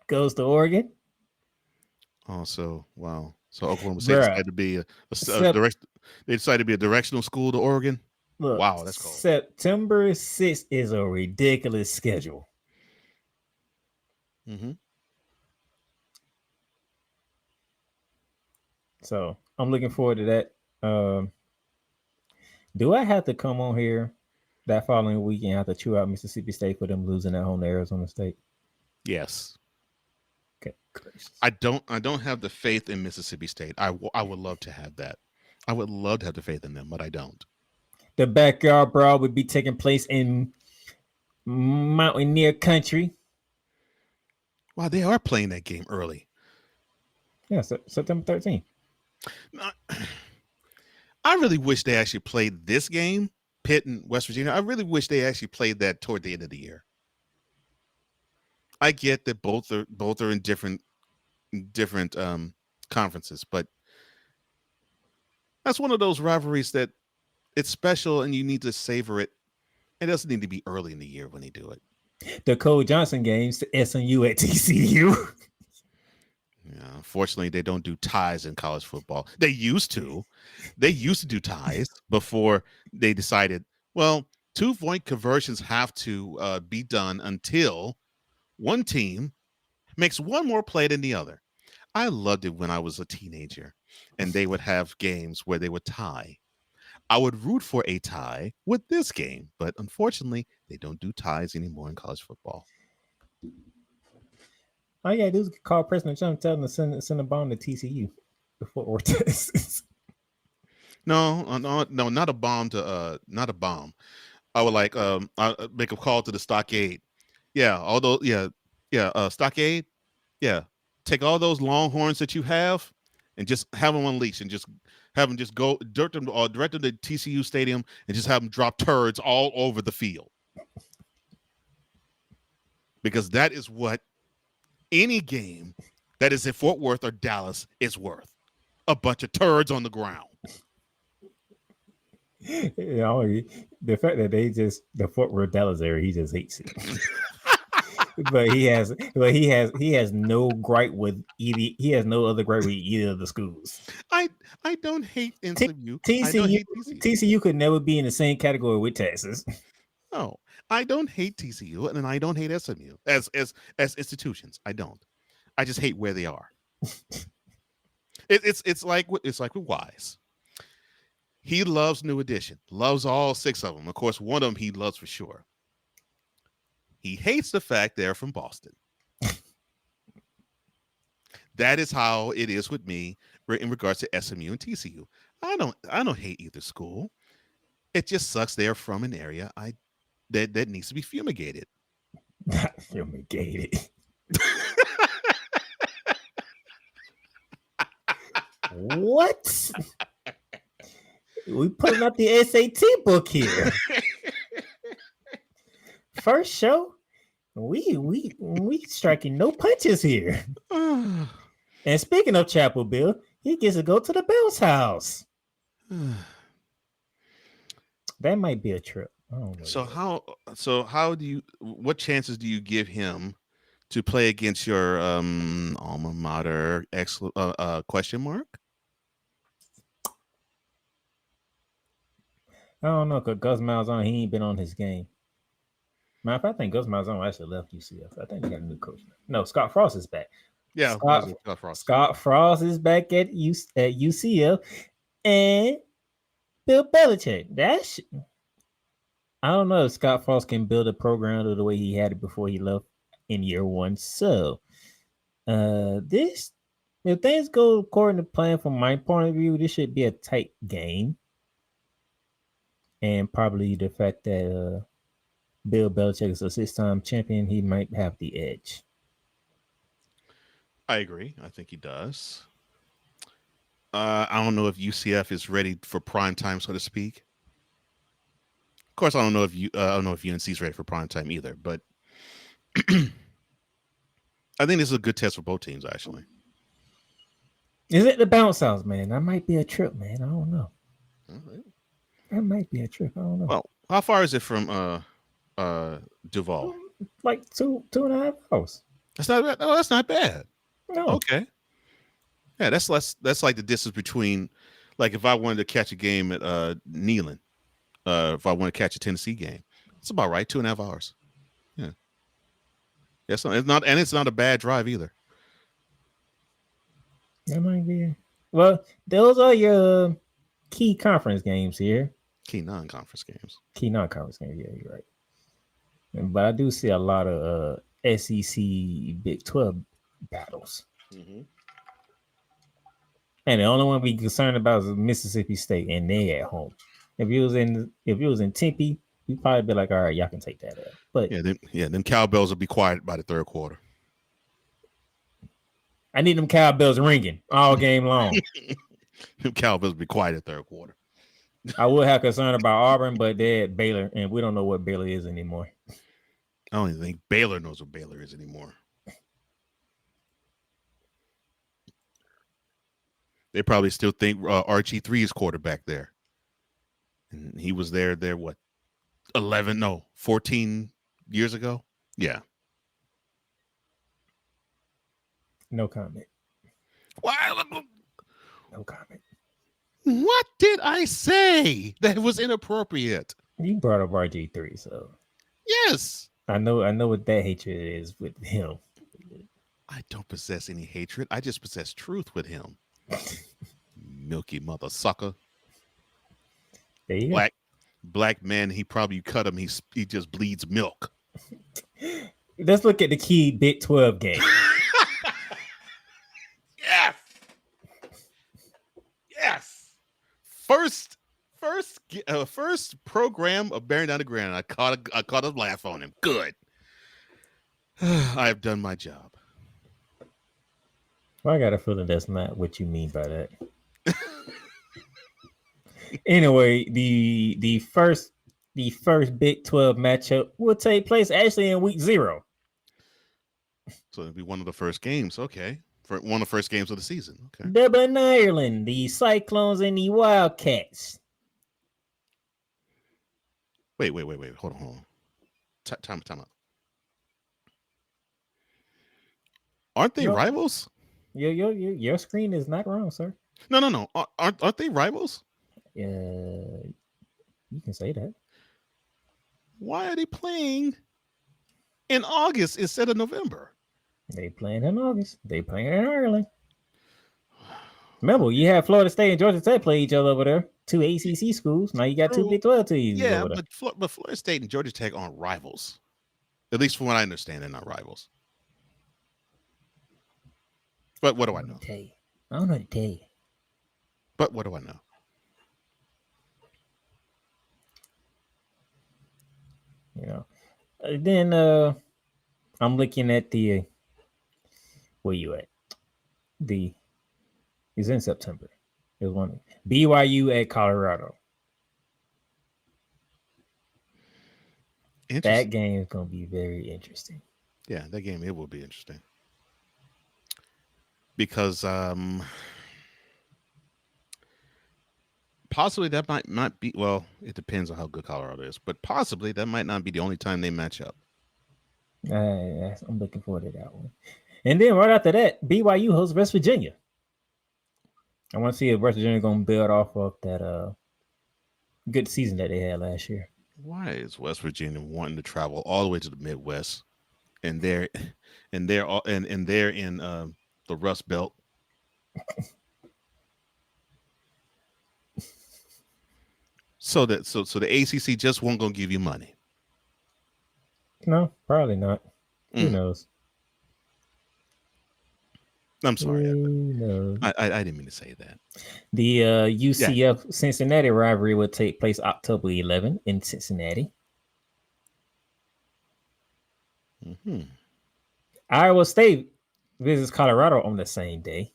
goes to Oregon. Oh, so wow. So Oklahoma State decided to be they decided to be a directional school to Oregon. Look, wow, that's cool. September 6th is a ridiculous schedule. Mm-hmm. So I'm looking forward to that. Do I have to come on here that following week and have to chew out Mississippi State for them losing at home to Arizona State? Yes. Okay. Gracious. I don't have the faith in Mississippi State. I would love to have that. I would love to have the faith in them, but I don't. The backyard brawl would be taking place in Mountaineer Country. Wow, they are playing that game early. Yeah, September 13th. I really wish they actually played this game, Pitt and West Virginia. I really wish they actually played that toward the end of the year. I get that both are in different conferences, but that's one of those rivalries that it's special and you need to savor it. It doesn't need to be early in the year when they do it. The Cole Johnson games, SMU at TCU. Yeah, unfortunately, they don't do ties in college football. They used to. They used to do ties before they decided, well, 2-point conversions have to be done until one team makes one more play than the other. I loved it when I was a teenager, and they would have games where they would tie. I would root for a tie with this game, but unfortunately, they don't do ties anymore in college football. All you gotta do is call President Trump and tell him to send a bomb to TCU before Texas. No, not a bomb not a bomb. I would I make a call to the stockade. Yeah, stockade. Yeah, take all those Longhorns that you have and just have them unleashed and just have them just go direct them to TCU Stadium and just have them drop turds all over the field. Because that is what any game that is in Fort Worth or Dallas is worth. A bunch of turds on the ground. The fact that the Fort Worth Dallas area, he just hates it. but he has no gripe with either. He has no other gripe with either of the schools. I don't hate SMU. TCU could never be in the same category with Texas. No, I don't hate TCU and I don't hate SMU as institutions. I don't. I just hate where they are. It's like with Wise. He loves New Edition, loves all 6 of them. Of course, one of them he loves for sure. He hates the fact they're from Boston. That is how it is with me in regards to SMU and TCU. I don't hate either school. It just sucks they're from an area that needs to be fumigated. Not fumigated. What? We putting up the SAT book here. First show, we striking no punches here. And speaking of Chapel Bill, he gets to go to the Bell's house. That might be a trip. I don't know. What chances do you give him to play against your alma mater question mark? I don't know, because Gus Malzahn, he ain't been on his game. Matter of fact, I think Gus Malzahn actually left UCF. I think they got a new coach. No, Scott Frost is back. Yeah, Scott, Frost. Scott Frost is back at UCF, and Bill Belichick. I don't know if Scott Frost can build a program the way he had it before he left in year one. So, this if things go according to plan, from my point of view, this should be a tight game, and probably the fact that Bill Belichick is a 6-time champion, he might have the edge. I agree. I think he does. I don't know if UCF is ready for prime time, so to speak. Of course, I don't know if UNC is ready for prime time either. But I think this is a good test for both teams, actually. Is it the bounce house, man? That might be a trip, man. I don't know. That might be a trip. I don't know. Well, how far is it from Duval? Like 2.5 hours. That's not bad. Oh, that's not bad. No. Okay. Yeah, that's less. That's like the distance between, like, if I wanted to catch a game at Neyland, if I want to catch a Tennessee game, it's about right. 2.5 hours. Yeah. It's not, and it's not a bad drive either. That might be. Well, those are your key conference games here. Key non-conference games. Key non-conference games. Yeah, you're right. But I do see a lot of SEC Big 12 battles. Mm-hmm. And the only one we concerned about is Mississippi State, and they at home. If it was in Tempe, we'd probably be like, all right, y'all can take that out. But them cowbells will be quiet by the third quarter. I need them cowbells ringing all game long. Them cowbells will be quiet at third quarter. I would have concern about Auburn, but they're at Baylor, and we don't know what Baylor is anymore. I don't even think Baylor knows what Baylor is anymore. They probably still think RG3 is quarterback there. And he was there what? 14 years ago? Yeah. No comment. Why? No comment. What did I say that was inappropriate? You brought up RG3, so yes. I know what that hatred is with him. I don't possess any hatred. I just possess truth with him. Milky mother sucker. There you go. Black man, he probably cut him. He just bleeds milk. Let's look at the key Big 12 game. Yes. Yes. First program of Bearing Down the Gridiron. I caught a laugh on him. Good. I have done my job. Well, I got a feeling that's not what you mean by that. Anyway, the first Big 12 matchup will take place actually in week 0. So it'll be one of the first games. Okay. For one of the first games of the season. Okay. Dublin, Ireland, the Cyclones and the Wildcats. Wait. Hold on. Time out. Aren't they rivals? Your screen is not wrong, sir. No. Aren't they rivals? You can say that. Why are they playing in August instead of November? They playing in August. They playing in Ireland. Remember, you had Florida State and Georgia Tech play each other over there. 2 ACC schools. Now you got 2 Big 12 teams. Yeah, over there. but Florida State and Georgia Tech aren't rivals. At least from what I understand, they're not rivals. But what do I know? I don't know what to tell you. But what do I know? You know. Then I'm looking at the where you at? It's in September. There's one BYU at Colorado. That game is gonna be very interesting. Yeah, that game, it will be interesting. Because possibly that might not be, well, it depends on how good Colorado is, but possibly that might not be the only time they match up. I'm looking forward to that one. And then right after that, BYU hosts West Virginia. I want to see if West Virginia is going to build off of that good season that they had last year. Why is West Virginia wanting to travel all the way to the Midwest, and they're in the Rust Belt. So the ACC just won't gonna give you money. No, probably not. Who Mm. knows? I'm sorry. Who knows? I didn't mean to say that. The UCF Cincinnati rivalry will take place October 11 in Cincinnati. Mm-hmm. Iowa State visits Colorado on the same day.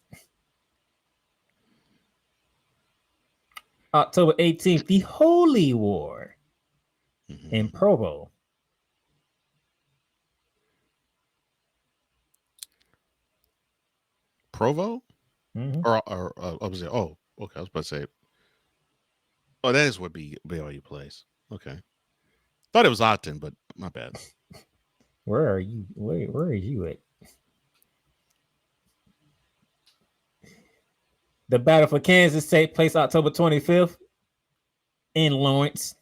October 18th, the Holy War in Provo. Provo? Mm-hmm. Or I was there. Oh, okay. I was about to say. Oh, that is what BYU plays. Okay. Thought it was Ogden, but my bad. Where are you? Where are you at? The battle for Kansas takes place October 25th in Lawrence.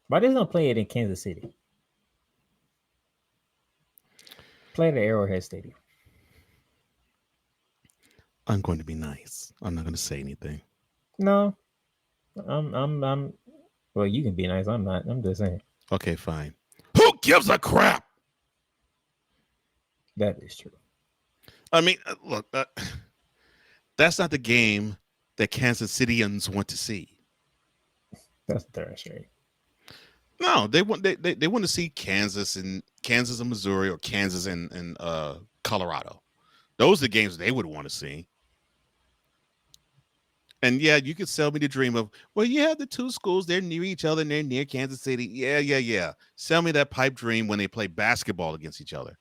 Why doesn't they play it in Kansas City? Play at the Arrowhead Stadium. I'm going to be nice. I'm not going to say anything. No, I'm. Well, you can be nice. I'm not. I'm just saying. Okay, fine. Who gives a crap? That is true. I mean, look, that's not the game that Kansas Cityans want to see. That's Thursday. No, they want to see Kansas and Missouri, or Kansas and Colorado. Those are the games they would want to see. And yeah, you could sell me the dream of, well, you have the two schools, they're near each other and they're near Kansas City. Yeah. Sell me that pipe dream when they play basketball against each other.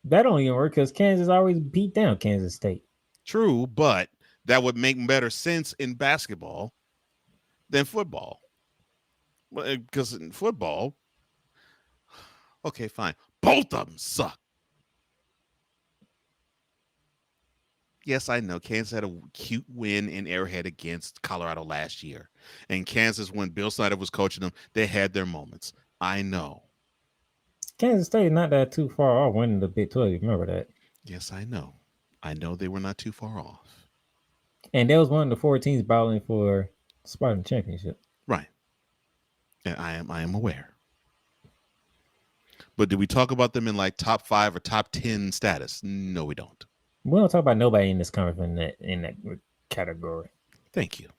That don't even work because Kansas always beat down Kansas State. True, but that would make better sense in basketball than football. Because in football, okay, fine. Both of them suck. Yes, I know. Kansas had a cute win in Arrowhead against Colorado last year. And Kansas, when Bill Snyder was coaching them, they had their moments. I know. Kansas State not that too far off winning the Big 12. You remember that? Yes, I know. I know they were not too far off. And that was one of the 4 teams battling for the spot in the championship. Right. And I am aware. But do we talk about them in like top 5 or top 10 status? No, we don't. We don't talk about nobody in this conference in that category. Thank you.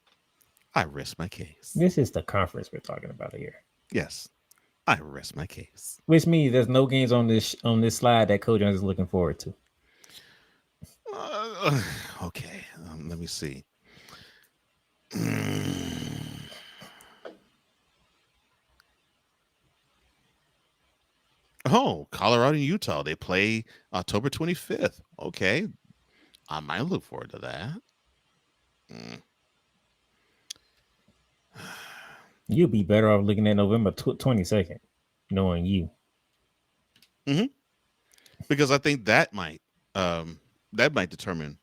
I rest my case. This is the conference we're talking about here. Yes, I rest my case. Which means there's no games on this slide that Coach Jones is looking forward to. Okay, let me see. Oh, Colorado and Utah. They play October 25th. Okay. I might look forward to that. You'll be better off looking at November 22nd, knowing you. Mm-hmm. Because I think that might determine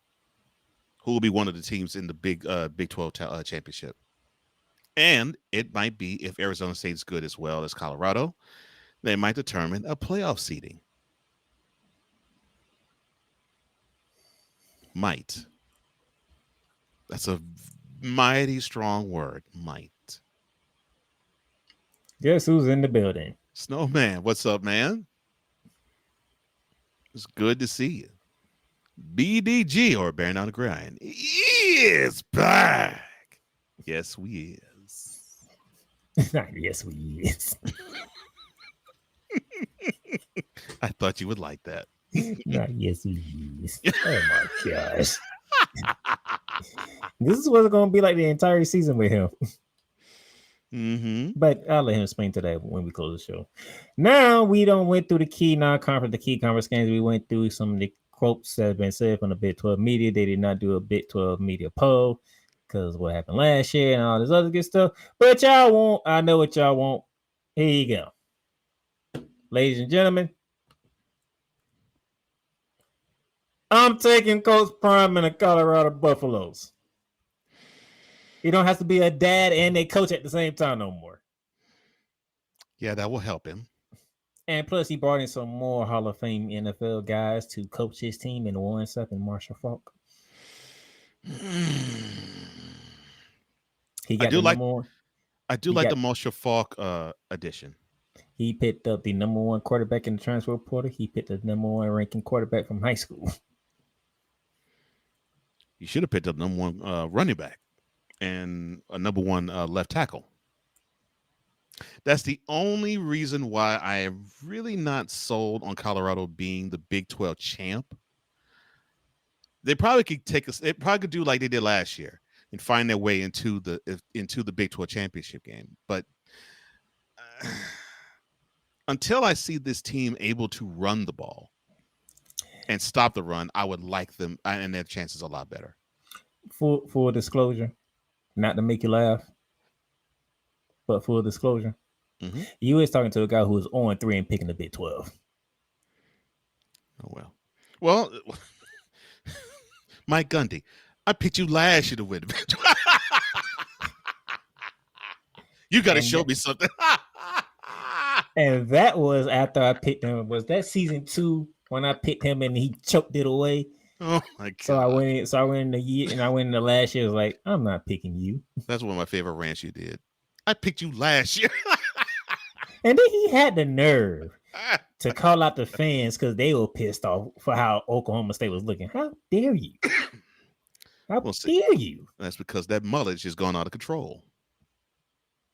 who will be one of the teams in the Big 12 championship. And it might be, if Arizona State's good as well as Colorado, they might determine a playoff seeding. Might. That's a mighty strong word. Might. Guess who's in the building? Snowman, what's up, man? It's good to see you. BDG, or Down the Gridiron, is back. Yes, we is. Yes, we is. I thought you would like that. Yes, we is. Oh my gosh. This is what it's going to be like the entire season with him. Mm-hmm. But I'll let him explain to that when we close the show. Now we don't went through the key conference games. We went through some of the quotes that have been said from the Big 12 media. They did not do a Big 12 media poll because what happened last year and all this other good stuff. But y'all want, I know what y'all want. Here you go. Ladies and gentlemen, I'm taking Coach Prime and the Colorado Buffaloes. You don't have to be a dad and a coach at the same time no more. Yeah, that will help him. And plus, he brought in some more Hall of Fame NFL guys to coach his team in Warren Sapp and Marshall Falk. He got the number one. I do like the Marshall Falk addition. He picked up the number one quarterback in the transfer portal. He picked the number one ranking quarterback from high school. You should have picked up number one running back and a number one left tackle. That's the only reason why I am really not sold on Colorado being the Big 12 champ. They probably could they probably could do like they did last year and find their way into the Big 12 championship game. But until I see this team able to run the ball and stop the run, I would like them, and their chances a lot better. Full disclosure, not to make you laugh, but full disclosure, you was talking to a guy who was 0-3 and picking the Big 12. Oh well, Mike Gundy, I picked you last year to win the Big 12. You got to show me something. And that was after I picked him. Was that season 2 when I picked him and he choked it away? Oh my God! So I went in the year, and I went in the last year. I was like, I'm not picking you. That's one of my favorite rants you did. I picked you last year. And then he had the nerve to call out the fans because they were pissed off for how Oklahoma State was looking. How dare you? How dare you? That's because that mullet just gone out of control.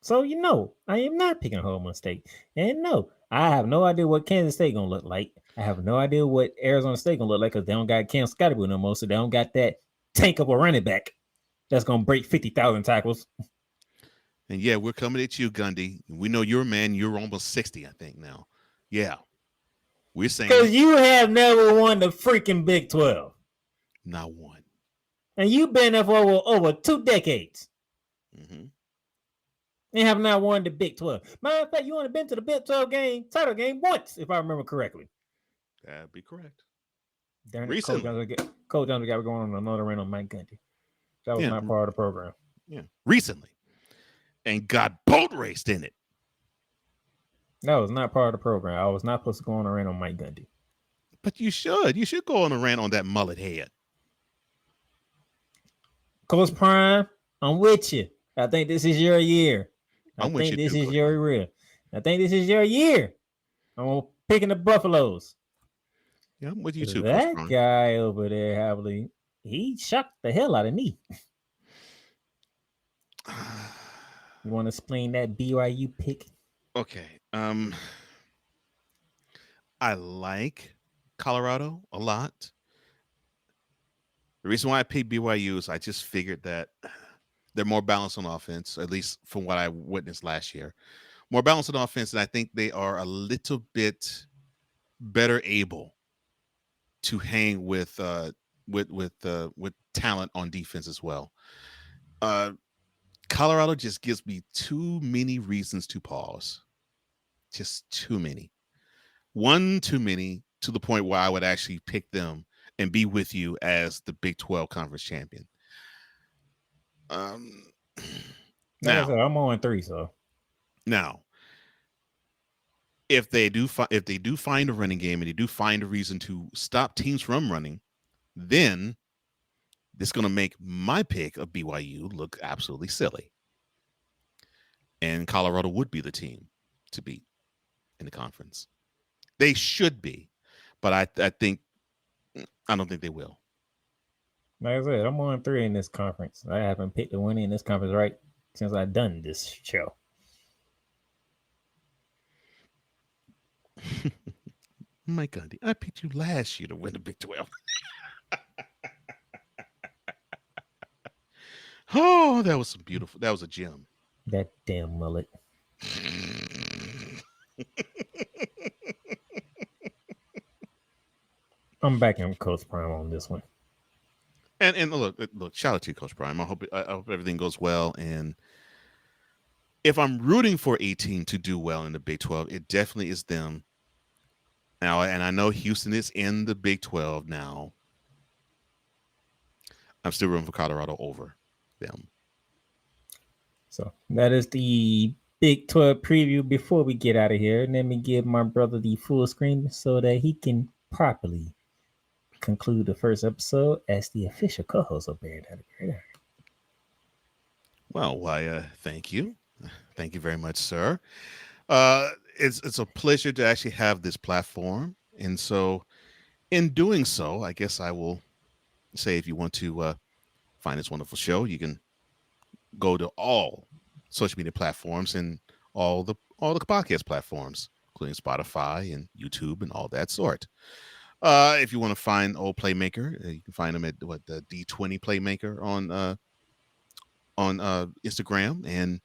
So, I am not picking Oklahoma State. And no, I have no idea what Kansas State going to look like. I have no idea what Arizona State going to look like because they don't got Cam Scotty no more. So they don't got that tank of a running back that's going to break 50,000 tackles. And yeah, we're coming at you, Gundy. We know you're a man. You're almost 60, I think, now. Yeah. We're saying. Because you have never won the freaking Big 12. Not one. And you've been there for over 2 decades. Mm-hmm. And have not won the Big 12. Matter of fact, you only been to the Big 12 title game once, if I remember correctly. That'd be correct. Recently. Cole Johnson got going on another rant on Mike Gundy. That was not part of the program. Yeah. Recently. And got boat raced in it. That was not part of the program. I was not supposed to go on a rant on Mike Gundy. But you should. You should go on a rant on that mullet head. Coach Prime, I'm with you. I think this is your year. I think this is your year. I think this is your year. I'm picking the Buffaloes. Yeah, I'm with you too. That guy over there, Havley, he shocked the hell out of me. You want to explain that BYU pick? Okay. I like Colorado a lot. The reason why I picked BYU is I just figured that they're more balanced on offense, at least from what I witnessed last year. More balanced on offense, and I think they are a little bit better able to hang with talent on defense as well. Colorado just gives me too many reasons to pause. Just too many. One too many to the point where I would actually pick them and be with you as the Big 12 conference champion. Now I'm on 3, so now if they do find a running game and they do find a reason to stop teams from running, then this is going to make my pick of BYU look absolutely silly. And Colorado would be the team to beat in the conference. They should be, but I don't think they will. Like I said, I'm on 3 in this conference. I haven't picked a winner in this conference right since I've done this show. Mike Gundy, I picked you last year to win the Big 12. Oh, that was beautiful. That was a gem. That damn mullet. I'm backing Coach Prime on this one. And look, shout out to you, Coach Prime. I hope everything goes well. And if I'm rooting for a team to do well in the Big 12, it definitely is them. Now, and I know Houston is in the Big 12 now. I'm still rooting for Colorado over them. So that is the Big 12 preview before we get out of here. Let me give my brother the full screen so that he can properly conclude the first episode as the official co-host of Bear Down the Gridiron. Well, why, thank you. Thank you very much, sir. It's a pleasure to actually have this platform. And so in doing so, I guess I will say, if you want to find this wonderful show, you can go to all social media platforms and all the podcast platforms, including Spotify and YouTube and all that sort. If you want to find old Playmaker, you can find him at the D20 Playmaker on Instagram, and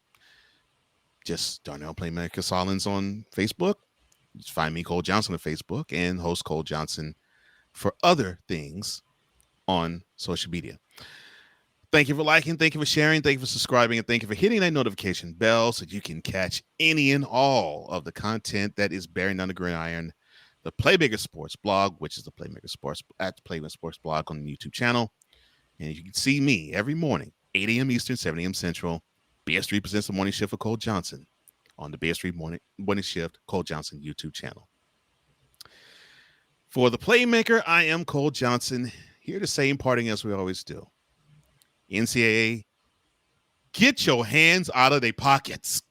just Darnell Playmaker Sallins on Facebook. Just find me, Cole Johnson, on Facebook, and host Cole Johnson for other things on social media. Thank you for liking, thank you for sharing, thank you for subscribing, and thank you for hitting that notification bell so that you can catch any and all of the content that is bearing down the gridiron. The Playmaker Sports blog, which is the Playmaker Sports at Playmaker Sports blog on the YouTube channel. And you can see me every morning, 8 a.m. Eastern, 7 a.m. Central. BS3 presents the morning shift for Cole Johnson on the BS3 morning shift Cole Johnson YouTube channel. For the Playmaker, I am Cole Johnson, here to say, imparting as we always do. NCAA, get your hands out of their pockets.